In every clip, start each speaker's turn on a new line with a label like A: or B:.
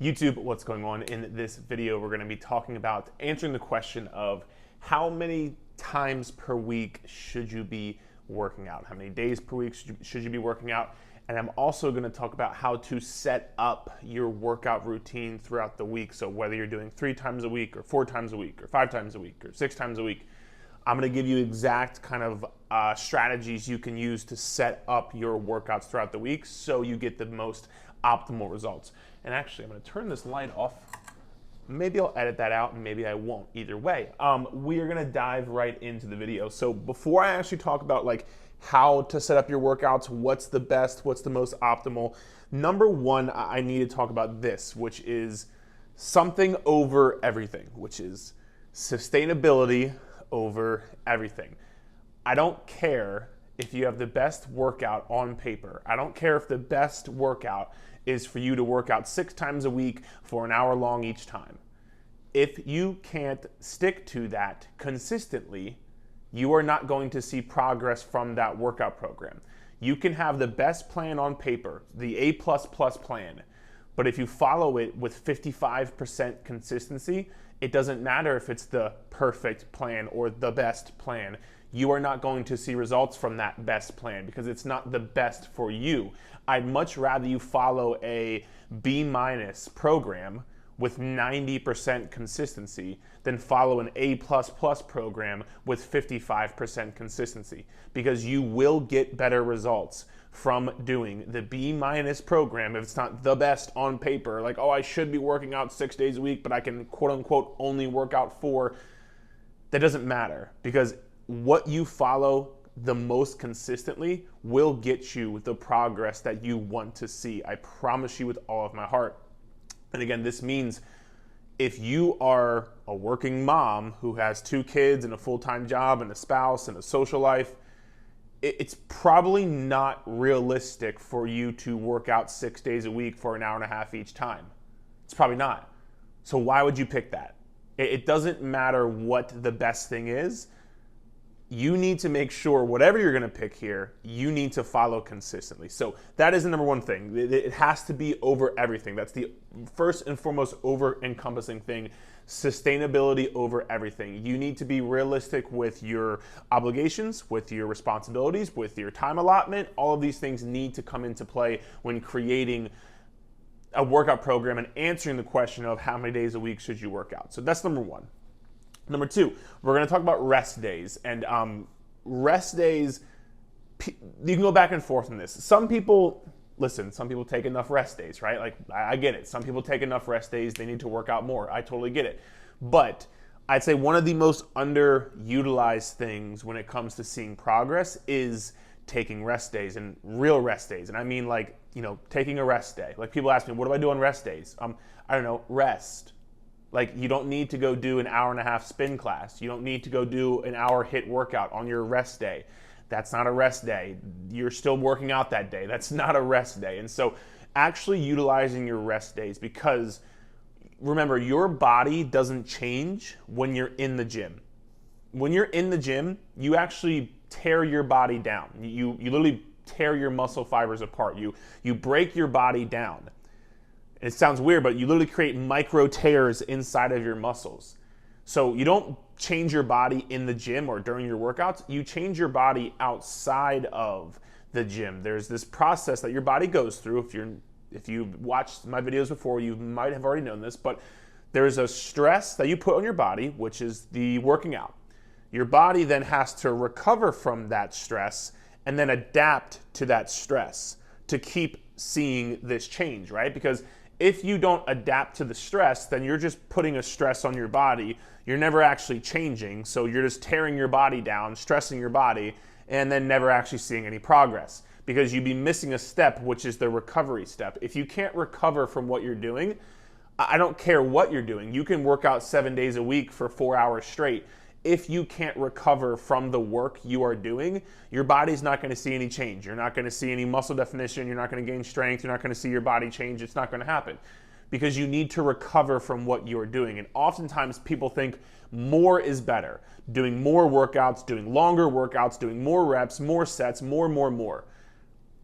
A: YouTube, what's going on? In this video, we're going to be talking about answering the question of how many times per week should you be working out? How many days per week should you be working out? And I'm also going to talk about how to set up your workout routine throughout the week. So whether you're doing 3 times a week or 4 times a week or 5 times a week or 6 times a week, I'm going to give you exact kind of strategies you can use to set up your workouts throughout the week so you get the most optimal results. And actually, I'm going to turn this light off. Maybe I'll edit that out and maybe I won't. Either way, we are going to dive right into the video. So before I actually talk about like how to set up your workouts, what's the best, what's the most optimal, number one, I need to talk about this, which is something over everything, which is sustainability over everything. I don't care if you have the best workout on paper. I don't care if the best workout is for you to work out 6 times a week for an hour long each time. If you can't stick to that consistently, you are not going to see progress from that workout program. You can have the best plan on paper, the A++ plan, but if you follow it with 55% consistency, it doesn't matter if it's the perfect plan or the best plan. You are not going to see results from that best plan because it's not the best for you. I'd much rather you follow a B- program with 90% consistency than follow an A++ program with 55% consistency, because you will get better results from doing the B- program if it's not the best on paper. Like, oh, I should be working out 6 days a week, but I can quote unquote only work out 4. That doesn't matter, because what you follow the most consistently will get you the progress that you want to see. I promise you with all of my heart. And again, this means if you are a working mom who has 2 kids and a full-time job and a spouse and a social life, it's probably not realistic for you to work out 6 days a week for an hour and a half each time. It's probably not. So why would you pick that? It doesn't matter what the best thing is. You need to make sure whatever you're going to pick here, you need to follow consistently. So that is the number one thing. It has to be over everything. That's the first and foremost over-encompassing thing. Sustainability over everything. You need to be realistic with your obligations, with your responsibilities, with your time allotment. All of these things need to come into play when creating a workout program and answering the question of how many days a week should you work out. So that's number one. Number 2, we're going to talk about rest days. And rest days, you can go back and forth on this. Some people take enough rest days, right? Like, I get it. Some people take enough rest days. They need to work out more. I totally get it. But I'd say one of the most underutilized things when it comes to seeing progress is taking rest days, and real rest days. And I mean, like, taking a rest day. Like, people ask me, what do I do on rest days? I don't know, rest. Like, you don't need to go do an hour and a half spin class. You don't need to go do an hour HIIT workout on your rest day. That's not a rest day. You're still working out that day. That's not a rest day. And so actually utilizing your rest days, because remember, your body doesn't change when you're in the gym. When you're in the gym, you actually tear your body down. You literally tear your muscle fibers apart. You break your body down. It sounds weird, but you literally create micro tears inside of your muscles. So you don't change your body in the gym or during your workouts. You change your body outside of the gym. There's this process that your body goes through. If you've watched my videos before, you might have already known this, but there's a stress that you put on your body, which is the working out. Your body then has to recover from that stress and then adapt to that stress to keep seeing this change, right? Because if you don't adapt to the stress, then you're just putting a stress on your body. You're never actually changing, so you're just tearing your body down, stressing your body, and then never actually seeing any progress, because you'd be missing a step, which is the recovery step. If you can't recover from what you're doing, I don't care what you're doing. You can work out 7 days a week for 4 hours straight. If you can't recover from the work you are doing, your body's not going to see any change. You're not going to see any muscle definition. You're not going to gain strength. You're not going to see your body change. It's not going to happen, because you need to recover from what you're doing. And oftentimes people think more is better. Doing more workouts, doing longer workouts, doing more reps, more sets, more.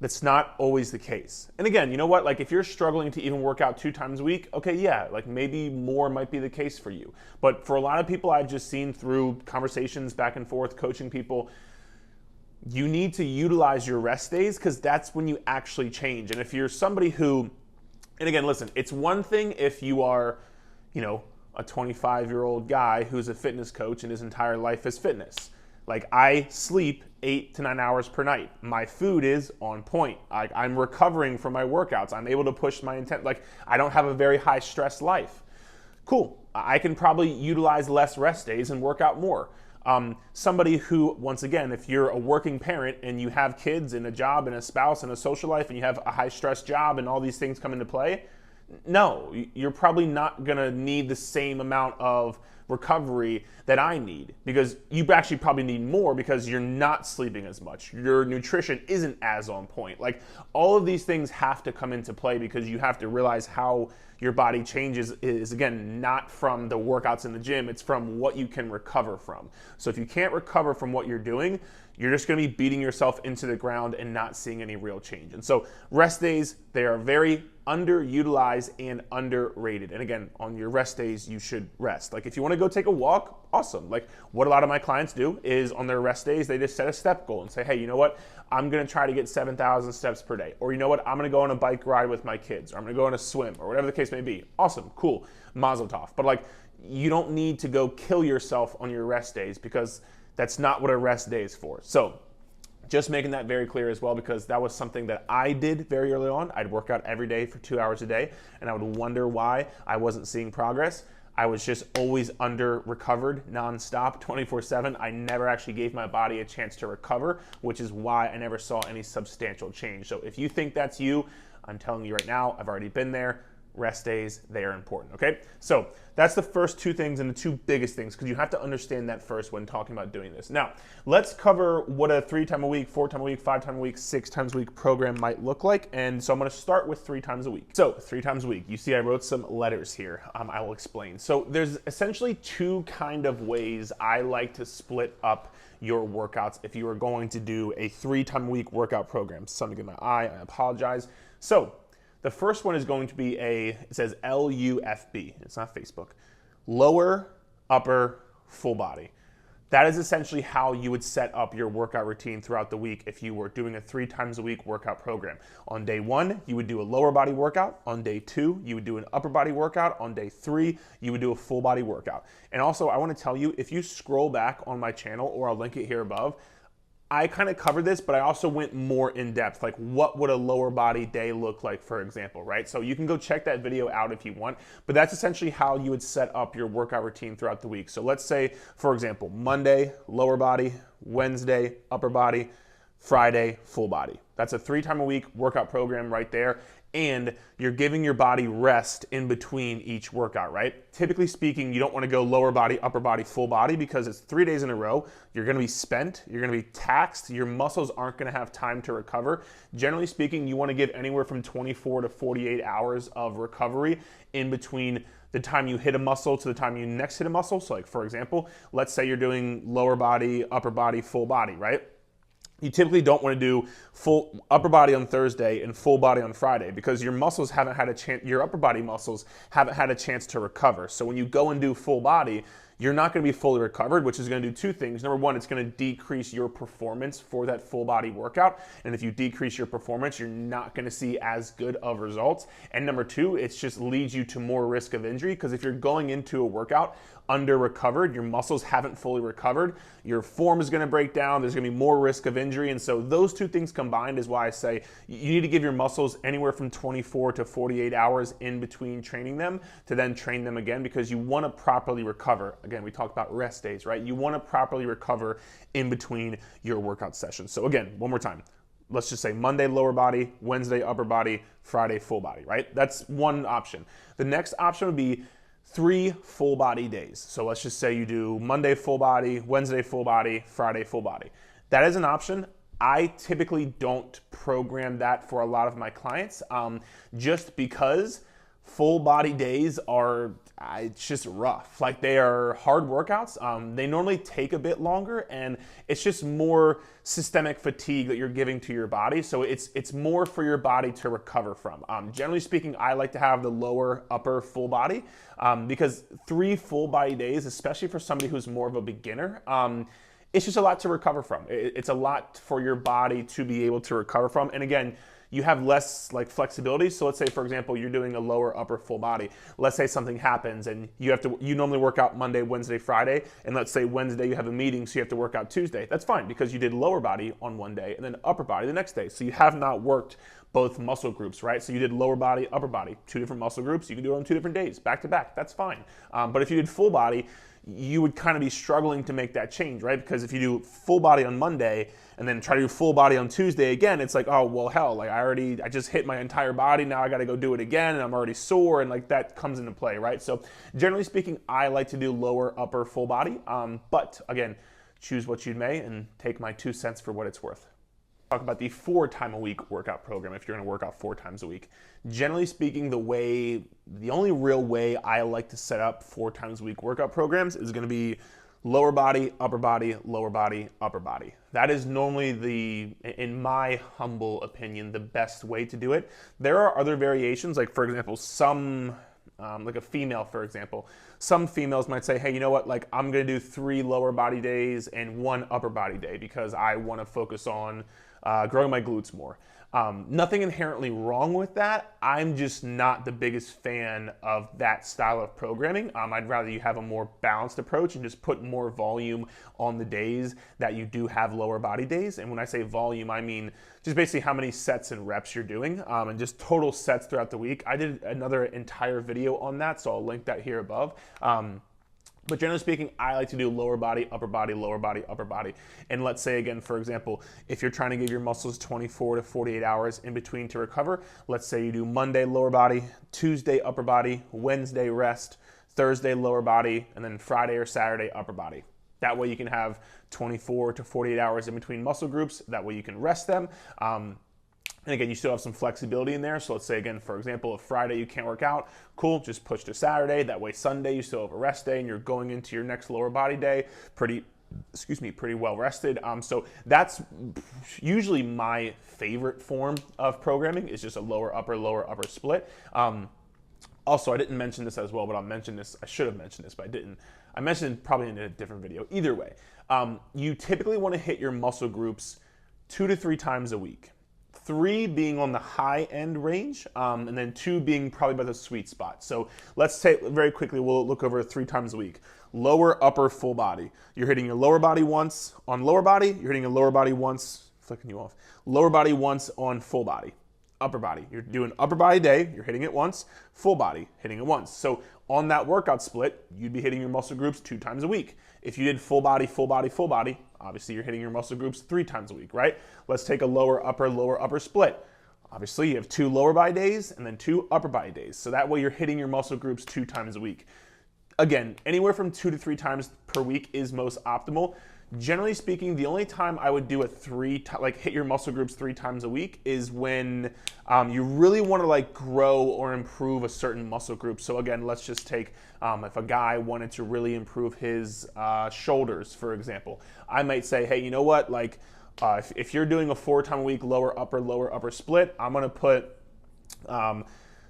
A: That's not always the case. And again, you know what? Like if you're struggling to even work out 2 times a week, okay, yeah, like maybe more might be the case for you. But for a lot of people I've just seen through conversations back and forth, coaching people, you need to utilize your rest days because that's when you actually change. And if you're somebody who, and again, listen, it's one thing if you are, a 25-year-old guy who's a fitness coach and his entire life is fitness. Like I sleep 8 to 9 hours per night. My food is on point. I'm recovering from my workouts. I'm able to push my intent. Like I don't have a very high stress life. Cool. I can probably utilize less rest days and work out more. Somebody who, once again, if you're a working parent and you have kids and a job and a spouse and a social life and you have a high stress job and all these things come into play, no, you're probably not going to need the same amount of recovery that I need, because you actually probably need more because you're not sleeping as much. Your nutrition isn't as on point. Like all of these things have to come into play because you have to realize how your body changes is, again, not from the workouts in the gym, it's from what you can recover from. So if you can't recover from what you're doing, you're just going to be beating yourself into the ground and not seeing any real change. And so rest days, they are very underutilized and underrated. And again, on your rest days, you should rest. Like if you want to go take a walk, awesome. Like what a lot of my clients do is on their rest days, they just set a step goal and say, hey, you know what? I'm going to try to get 7,000 steps per day. Or you know what? I'm going to go on a bike ride with my kids, or I'm going to go on a swim, or whatever the case may be. Awesome, cool, mazel tov. But like, you don't need to go kill yourself on your rest days because that's not what a rest day is for. So just making that very clear as well, because that was something that I did very early on. I'd work out every day for 2 hours a day, and I would wonder why I wasn't seeing progress. I was just always under recovered nonstop, 24/7. I never actually gave my body a chance to recover, which is why I never saw any substantial change. So if you think that's you, I'm telling you right now, I've already been there. Rest days, they are important, okay? So that's the first 2 things and the 2 biggest things, because you have to understand that first when talking about doing this. Now, let's cover what a 3 time a week, 4 time a week, 5 time a week, 6 times a week program might look like. And so I'm gonna start with 3 times a week. So 3 times a week, you see I wrote some letters here. I will explain. So there's essentially 2 kind of ways I like to split up your workouts if you are going to do a 3 time a week workout program. Something in my eye, I apologize. So the first one is going to be it says LUFB. It's not Facebook. Lower, upper, full body. That is essentially how you would set up your workout routine throughout the week if you were doing a 3 times a week workout program. On day 1, you would do a lower body workout. On day 2, you would do an upper body workout. On day 3, you would do a full body workout. And also, I want to tell you, if you scroll back on my channel, or I'll link it here above, I kind of covered this, but I also went more in depth, like what would a lower body day look like, for example, right? So you can go check that video out if you want, but that's essentially how you would set up your workout routine throughout the week. So let's say, for example, Monday, lower body, Wednesday, upper body, Friday, full body. That's a 3 time a week workout program right there. And you're giving your body rest in between each workout, right? Typically speaking, you don't want to go lower body, upper body, full body, because it's 3 days in a row. You're going to be spent. You're going to be taxed. Your muscles aren't going to have time to recover. Generally speaking, you want to give anywhere from 24 to 48 hours of recovery in between the time you hit a muscle to the time you next hit a muscle. So like, for example, let's say you're doing lower body, upper body, full body, right? You typically don't want to do full upper body on Thursday and full body on Friday, because your muscles haven't had a chance, your upper body muscles haven't had a chance to recover. So when you go and do full body, you're not going to be fully recovered, which is going to do 2 things. Number 1, it's going to decrease your performance for that full body workout. And if you decrease your performance, you're not going to see as good of results. And number 2, it just leads you to more risk of injury, because if you're going into a workout under recovered, your muscles haven't fully recovered, your form is going to break down, there's going to be more risk of injury. And so those 2 things combined is why I say you need to give your muscles anywhere from 24 to 48 hours in between training them to then train them again, because you want to properly recover. Again, we talked about rest days, right? You want to properly recover in between your workout sessions. So again, one more time. Let's just say Monday lower body, Wednesday upper body, Friday full body, right? That's one option. The next option would be 3 full body days. So let's just say you do Monday full body, Wednesday full body, Friday full body. That is an option. I typically don't program that for a lot of my clients, just because full body days are, it's just rough. Like, they are hard workouts. They normally take a bit longer, and it's just more systemic fatigue that you're giving to your body. So it's more for your body to recover from. Generally speaking, I like to have the lower upper full body because 3 full body days, especially for somebody who's more of a beginner, it's just a lot to recover from. It's a lot for your body to be able to recover from. And again, you have less like flexibility. So let's say, for example, you're doing a lower upper full body. Let's say something happens and you normally work out Monday, Wednesday, Friday. And let's say Wednesday you have a meeting, so you have to work out Tuesday. That's fine because you did lower body on one day and then upper body the next day. So you have not worked both muscle groups, right? So you did lower body, upper body, 2 different muscle groups. You can do it on 2 different days, back to back. That's fine. But if you did full body, you would kind of be struggling to make that change, right? Because if you do full body on Monday and then try to do full body on Tuesday again, it's like, oh, well, hell, like I just hit my entire body. Now I got to go do it again and I'm already sore, and like that comes into play, right? So generally speaking, I like to do lower upper full body. But again, choose what you may and take my 2 cents for what it's worth. Talk about the 4-time-a-week workout program if you're going to work out 4 times a week. Generally speaking, the only real way I like to set up 4 times a week workout programs is going to be lower body, upper body, lower body, upper body. That is normally in my humble opinion, the best way to do it. There are other variations, like for example, like a female, for example, some females might say, hey, you know what, like I'm going to do 3 lower body days and 1 upper body day because I want to focus on growing my glutes more. Nothing inherently wrong with that. I'm just not the biggest fan of that style of programming. I'd rather you have a more balanced approach and just put more volume on the days that you do have lower body days. And when I say volume, I mean just basically how many sets and reps you're doing, and just total sets throughout the week. I did another entire video on that, so I'll link that here above. But generally speaking, I like to do lower body, upper body, lower body, upper body. And let's say again, for example, if you're trying to give your muscles 24 to 48 hours in between to recover, let's say you do Monday lower body, Tuesday upper body, Wednesday rest, Thursday lower body, and then Friday or Saturday upper body. That way you can have 24 to 48 hours in between muscle groups. That way you can rest them. And again, you still have some flexibility in there. So let's say again, for example, if Friday you can't work out, cool, just push to Saturday. That way Sunday you still have a rest day and you're going into your next lower body day pretty well rested. So that's usually my favorite form of programming, is just a lower upper split. Also, I didn't mention this as well, but I'll mention this. I should have mentioned this, but I didn't. I mentioned it probably in a different video. Either way, you typically want to hit your muscle groups 2 to 3 times a week. 3 being on the high end range, and then 2 being probably by the sweet spot. So let's say very quickly, we'll look over 3 times a week. Lower, upper, full body. You're hitting your lower body once on lower body. You're hitting your lower body once, flicking you off. Lower body once on full body. Upper body. You're doing upper body day. You're hitting it once. Full body, hitting it once. So on that workout split, you'd be hitting your muscle groups 2 times a week. If you did full body, full body, full body, obviously you're hitting your muscle groups 3 times a week, right? Let's take a lower upper split. Obviously you have 2 lower body days and then 2 upper body days. So that way you're hitting your muscle groups 2 times a week. Again, anywhere from 2 to 3 times per week is most optimal. Generally speaking, the only time I would do hit your muscle groups 3 times a week is when you really want to like grow or improve a certain muscle group. So again, let's just take if a guy wanted to really improve his shoulders, for example, I might say, hey, you know what? Like if you're doing a 4 time a week lower upper split, I'm gonna put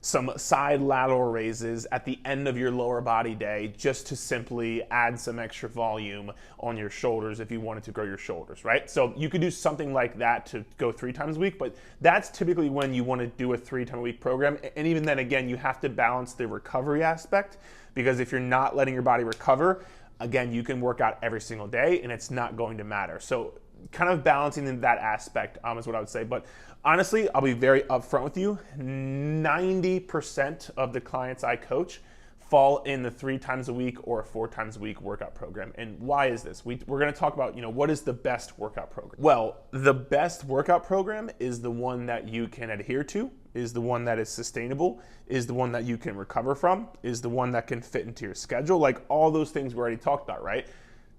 A: some side lateral raises at the end of your lower body day just to simply add some extra volume on your shoulders if you wanted to grow your shoulders, right? So you could do something like that to go 3 times a week, but that's typically when you want to do a 3 time a week program. And even then, again, you have to balance the recovery aspect, because if you're not letting your body recover, again, you can work out every single day and it's not going to matter. So kind of balancing that aspect is what I would say. But honestly, I'll be very upfront with you. 90% of the clients I coach fall in the 3 times a week or a 4 times a week workout program. And why is this? We're going to talk about, what is the best workout program? Well, the best workout program is the one that you can adhere to, is the one that is sustainable, is the one that you can recover from, is the one that can fit into your schedule. Like all those things we already talked about, right?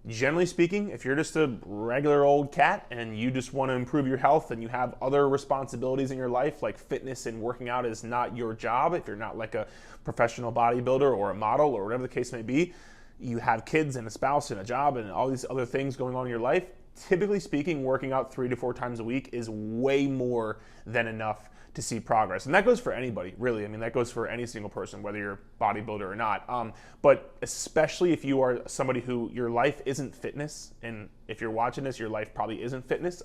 A: generally speaking, if you're just a regular old cat and you just want to improve your health and you have other responsibilities in your life, like fitness and working out is not your job, if you're not like a professional bodybuilder or a model or whatever the case may be, you have kids and a spouse and a job and all these other things going on in your life, typically speaking, working out 3 to 4 times a week is way more than enough to see progress. And that goes for anybody, really. I mean, that goes for any single person, whether you're a bodybuilder or not. But especially if you are somebody who your life isn't fitness, and if you're watching this, your life probably isn't fitness.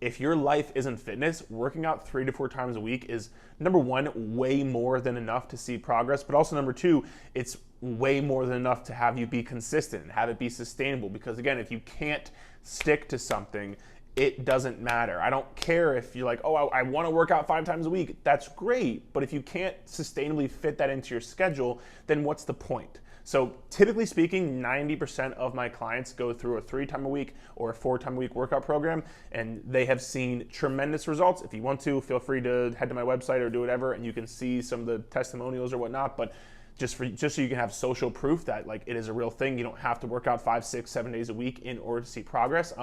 A: If your life isn't fitness, working out 3 to 4 times a week is, number one, way more than enough to see progress. But also, number two, it's way more than enough to have you be consistent and have it be sustainable. Because again, if you can't stick to something, it doesn't matter. I don't care if you're like, oh, I want to work out 5 times a week. That's great. But if you can't sustainably fit that into your schedule, then what's the point? So typically speaking, 90% of my clients go through a 3-time a week or a 4-time a week workout program, and they have seen tremendous results. If you want to, feel free to head to my website or do whatever, and you can see some of the testimonials or whatnot. But just so you can have social proof that like it is a real thing. You don't have to work out 5, 6, 7 days a week in order to see progress.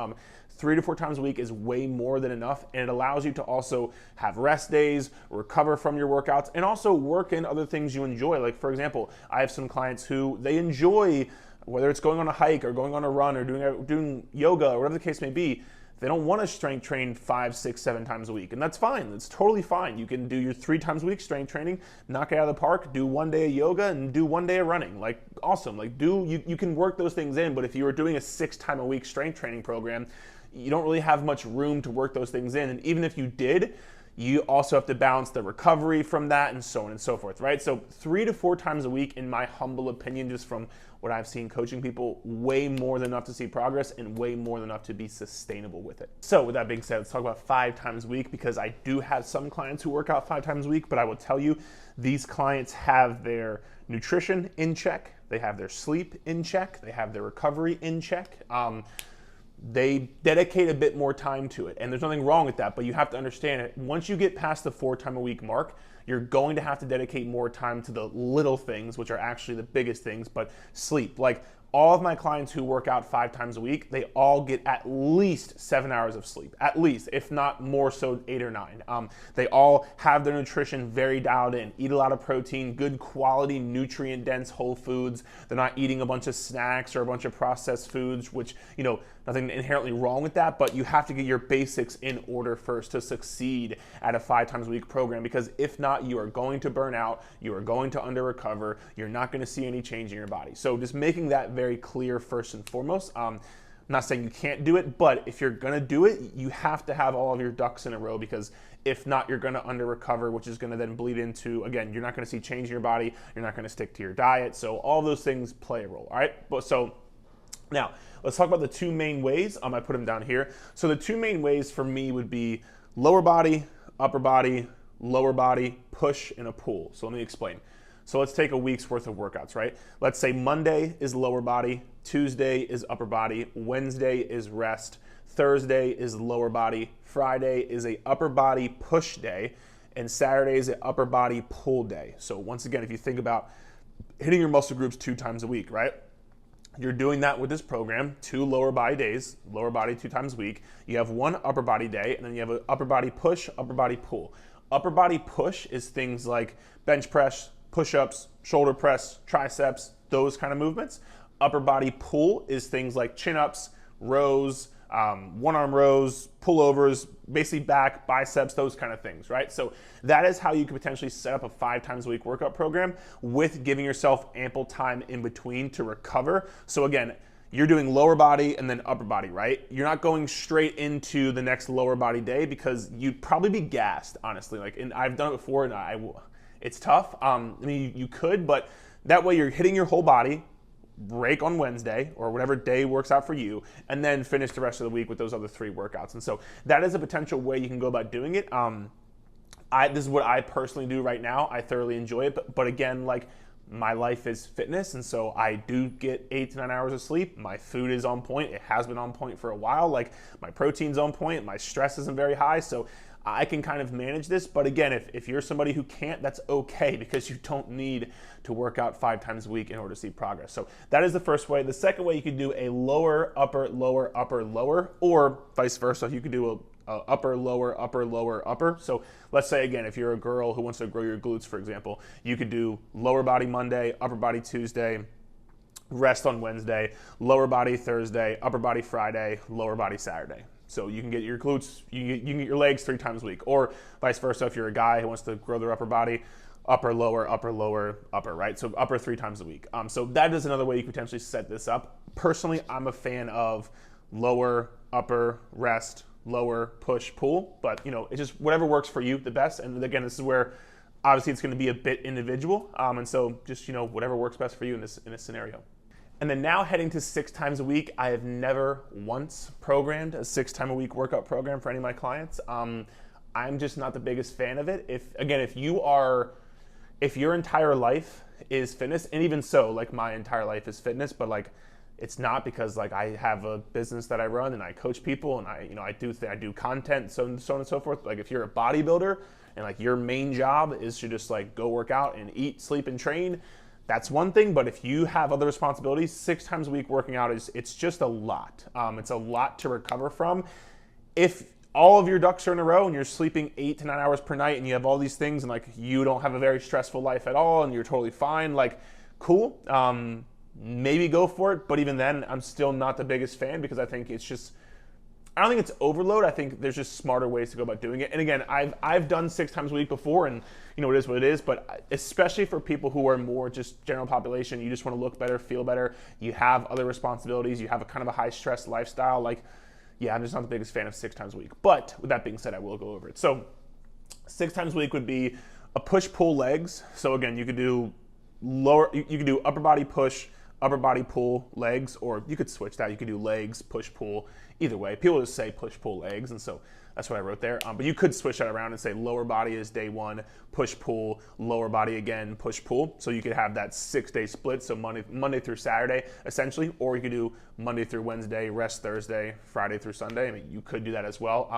A: 3 to 4 times a week is way more than enough, and it allows you to also have rest days, recover from your workouts, and also work in other things you enjoy. Like for example, I have some clients who they enjoy, whether it's going on a hike or going on a run or doing yoga or whatever the case may be. They don't want to strength train 5, 6, 7 times a week, and that's fine. It's totally fine. You can do your 3 times a week strength training, knock it out of the park, do 1 day of yoga, and do 1 day of running. Like, awesome. Like, you can work those things in, but if you were doing a 6-time a week strength training program, you don't really have much room to work those things in. And even if you did, you also have to balance the recovery from that and so on and so forth, right? So 3 to 4 times a week, in my humble opinion, just from what I've seen coaching people, way more than enough to see progress and way more than enough to be sustainable with it. So with that being said, let's talk about 5 times a week, because I do have some clients who work out 5 times a week, but I will tell you, these clients have their nutrition in check, they have their sleep in check, they have their recovery in check. They dedicate a bit more time to it, and there's nothing wrong with that, but you have to understand it. Once you get past the 4-time a week mark, you're going to have to dedicate more time to the little things, which are actually the biggest things, but sleep. Like all of my clients who work out 5 times a week, they all get at least 7 hours of sleep, at least, if not more so 8 or 9. They all have their nutrition very dialed in, eat a lot of protein, good quality, nutrient-dense whole foods. They're not eating a bunch of snacks or a bunch of processed foods, which, you know, nothing inherently wrong with that, but you have to get your basics in order first to succeed at a 5 times a week program, because if not, you are going to burn out, you are going to under recover, you're not going to see any change in your body. So just making that very clear first and foremost. I'm not saying you can't do it, but if you're going to do it, you have to have all of your ducks in a row, because if not, you're going to under recover, which is going to then bleed into, again, you're not going to see change in your body, you're not going to stick to your diet. So all those things play a role, all right? But so now, let's talk about the 2 main ways. I put them down here. So the 2 main ways for me would be lower body, upper body, lower body, push, and a pull. So let me explain. So let's take a week's worth of workouts, right? Let's say Monday is lower body, Tuesday is upper body, Wednesday is rest, Thursday is lower body, Friday is a upper body push day, and Saturday is an upper body pull day. So once again, if you think about hitting your muscle groups 2 times a week, right? You're doing that with this program, 2 lower body days, lower body 2 times a week. You have 1 upper body day, and then you have an upper body push, upper body pull. Upper body push is things like bench press, push-ups, shoulder press, triceps, those kind of movements. Upper body pull is things like chin-ups, rows, 1-arm rows, pullovers, basically back, biceps, those kind of things, right? So that is how you could potentially set up a 5 times a week workout program with giving yourself ample time in between to recover. So again, you're doing lower body and then upper body, right? You're not going straight into the next lower body day, because you'd probably be gassed, honestly. Like, and I've done it before, and it's tough. I mean, you could, but that way you're hitting your whole body, break on Wednesday or whatever day works out for you, and then finish the rest of the week with those other 3 workouts. And so that is a potential way you can go about doing it. This is what I personally do right now. I thoroughly enjoy it, but again, like, my life is fitness, and so I do get 8 to 9 hours of sleep. My food is on point. It has been on point for a while. Like, my protein's on point. My stress isn't very high, so I can kind of manage this. But again, if you're somebody who can't, that's okay, because you don't need to work out 5 times a week in order to see progress. So that is the first way. The second way, you could do a lower, upper, lower, upper, lower, or vice versa. You could do a upper, lower, upper, lower, upper. So let's say, again, if you're a girl who wants to grow your glutes, for example, you could do lower body Monday, upper body Tuesday, rest on Wednesday, lower body Thursday, upper body Friday, lower body Saturday. So you can get your glutes, you can get your legs 3 times a week, or vice versa if you're a guy who wants to grow their upper body, upper, lower, upper, right? So upper 3 times a week. So that is another way you could potentially set this up. Personally, I'm a fan of lower, upper, rest, lower, push, pull, but it's just whatever works for you the best. And again, this is where obviously it's going to be a bit individual. And so just, whatever works best for you in this scenario. And then now heading to 6 times a week, I have never once programmed a 6 time a week workout program for any of my clients. I'm just not the biggest fan of it. If your entire life is fitness, and even so, like my entire life is fitness, but like it's not, because like I have a business that I run and I coach people and I do content, so on and so forth. Like if you're a bodybuilder and like your main job is to just like go work out and eat, sleep, and train, that's one thing. But if you have other responsibilities, 6 times a week working out it's just a lot. It's a lot to recover from. If all of your ducks are in a row and you're sleeping 8 to 9 hours per night and you have all these things and like you don't have a very stressful life at all and you're totally fine, like cool, maybe go for it. But even then, I'm still not the biggest fan, because I think I don't think it's overload. I think there's just smarter ways to go about doing it. And again, I've done 6 times a week before, and it is what it is. But especially for people who are more just general population, you just want to look better, feel better, you have other responsibilities, you have a kind of a high stress lifestyle, like, yeah, I'm just not the biggest fan of 6 times a week. But with that being said, I will go over it. So 6 times a week would be a push-pull legs. So again, you could do you could do upper body push, upper body pull, legs, or you could switch that. You could do legs, push, pull. Either way, people just say push, pull, legs, and so that's what I wrote there. But you could switch that around and say lower body is day 1, push, pull, lower body again, push, pull. So you could have that 6-day split, so Monday through Saturday, essentially, or you could do Monday through Wednesday, rest Thursday, Friday through Sunday. I mean, you could do that as well.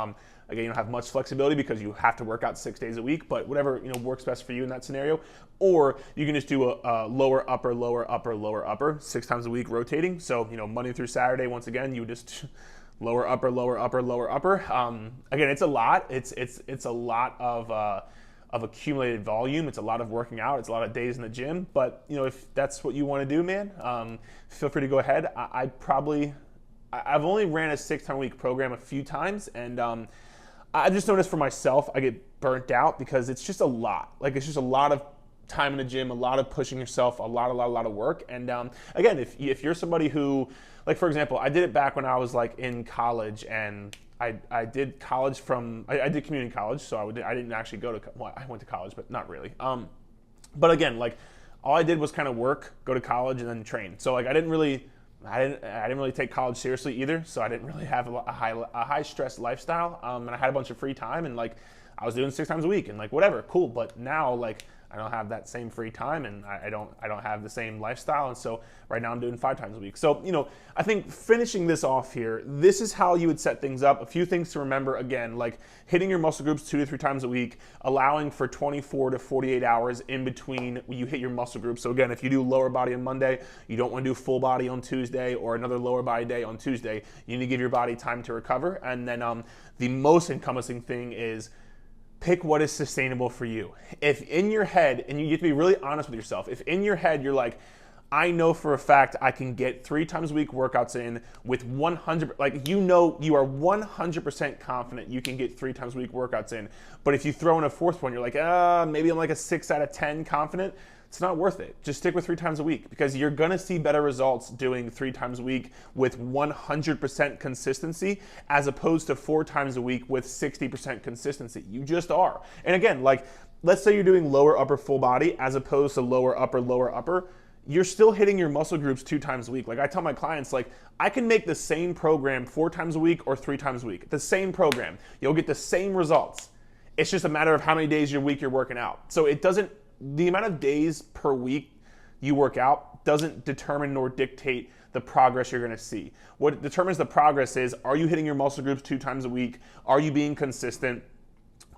A: Again, you don't have much flexibility because you have to work out 6 days a week, but whatever works best for you in that scenario. Or you can just do a lower, upper, lower, upper, lower, upper, 6 times a week rotating. So Monday through Saturday, once again, you just lower, upper, lower, upper, lower, upper. Again, it's a lot. It's a lot of accumulated volume. It's a lot of working out. It's a lot of days in the gym. But if that's what you want to do, man, feel free to go ahead. I've only ran a 6 time a week program a few times, and I just noticed for myself, I get burnt out because it's just a lot. Like, it's just a lot of time in the gym, a lot of pushing yourself, a lot of work. And again, if you're somebody who, like, for example, I did it back when I was like in college, and I did college I did community college, so I didn't actually go to, well, I went to college, but not really. But again, like, all I did was kind of work, go to college, and then train. So like, I didn't really take college seriously either, so I didn't really have a high stress lifestyle, and I had a bunch of free time, and like, I was doing 6 times a week, and like, whatever, cool. But now, like, I don't have that same free time, and I don't have the same lifestyle, and so right now I'm doing 5 times a week. So I think finishing this off here, this is how you would set things up. A few things to remember, again, like hitting your muscle groups 2 to 3 times a week, allowing for 24 to 48 hours in between when you hit your muscle group. So again, if you do lower body on Monday, you don't want to do full body on Tuesday or another lower body day on Tuesday. You need to give your body time to recover. And then the most encompassing thing is pick what is sustainable for you. If in your head, and you have to be really honest with yourself, if in your head you're like, I know for a fact I can get 3 times a week workouts in with 100, like, you are 100% confident you can get 3 times a week workouts in, but if you throw in a 4th one, you're like, maybe I'm like a 6 out of 10 confident, it's not worth it. Just stick with 3 times a week, because you're gonna see better results doing 3 times a week with 100% consistency as opposed to 4 times a week with 60% consistency. You just are. And again, like, let's say you're doing lower upper full body as opposed to lower upper, you're still hitting your muscle groups 2 times a week. Like, I tell my clients, like, I can make the same program 4 times a week or 3 times a week. The same program. You'll get the same results. It's just a matter of how many days your week you're working out. So the amount of days per week you work out doesn't determine nor dictate the progress you're gonna see. What determines the progress is, are you hitting your muscle groups 2 times a week? Are you being consistent?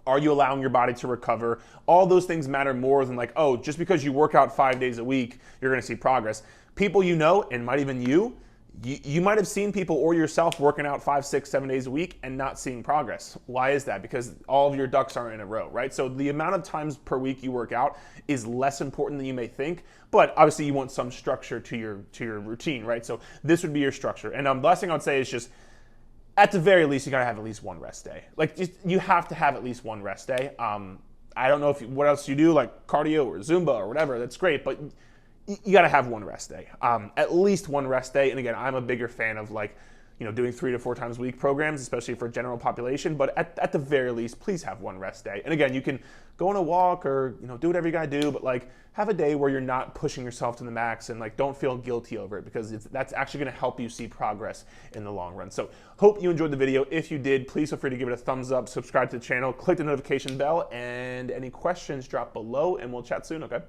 A: Are you allowing your body to recover? All those things matter more than like, oh, just because you work out 5 days a week, you're gonna see progress. People you know, and might even you might have seen people or yourself working out 5, 6, 7 days a week and not seeing progress. Why is that? Because all of your ducks aren't in a row, right? So the amount of times per week you work out is less important than you may think, but obviously you want some structure to your routine, right? So this would be your structure. And the last thing I would say is just, at the very least, you gotta have at least one rest day. Like, you have to have at least one rest day. I don't know what else you do, like cardio or Zumba or whatever, that's great, but you got to have one rest day, at least one rest day. And again, I'm a bigger fan of like, doing 3 to 4 times a week programs, especially for general population. But at the very least, please have one rest day. And again, you can go on a walk or do whatever you got to do, but like have a day where you're not pushing yourself to the max and like don't feel guilty over it, because that's actually going to help you see progress in the long run. So hope you enjoyed the video. If you did, please feel free to give it a thumbs up, subscribe to the channel, click the notification bell, and any questions drop below, and we'll chat soon. Okay.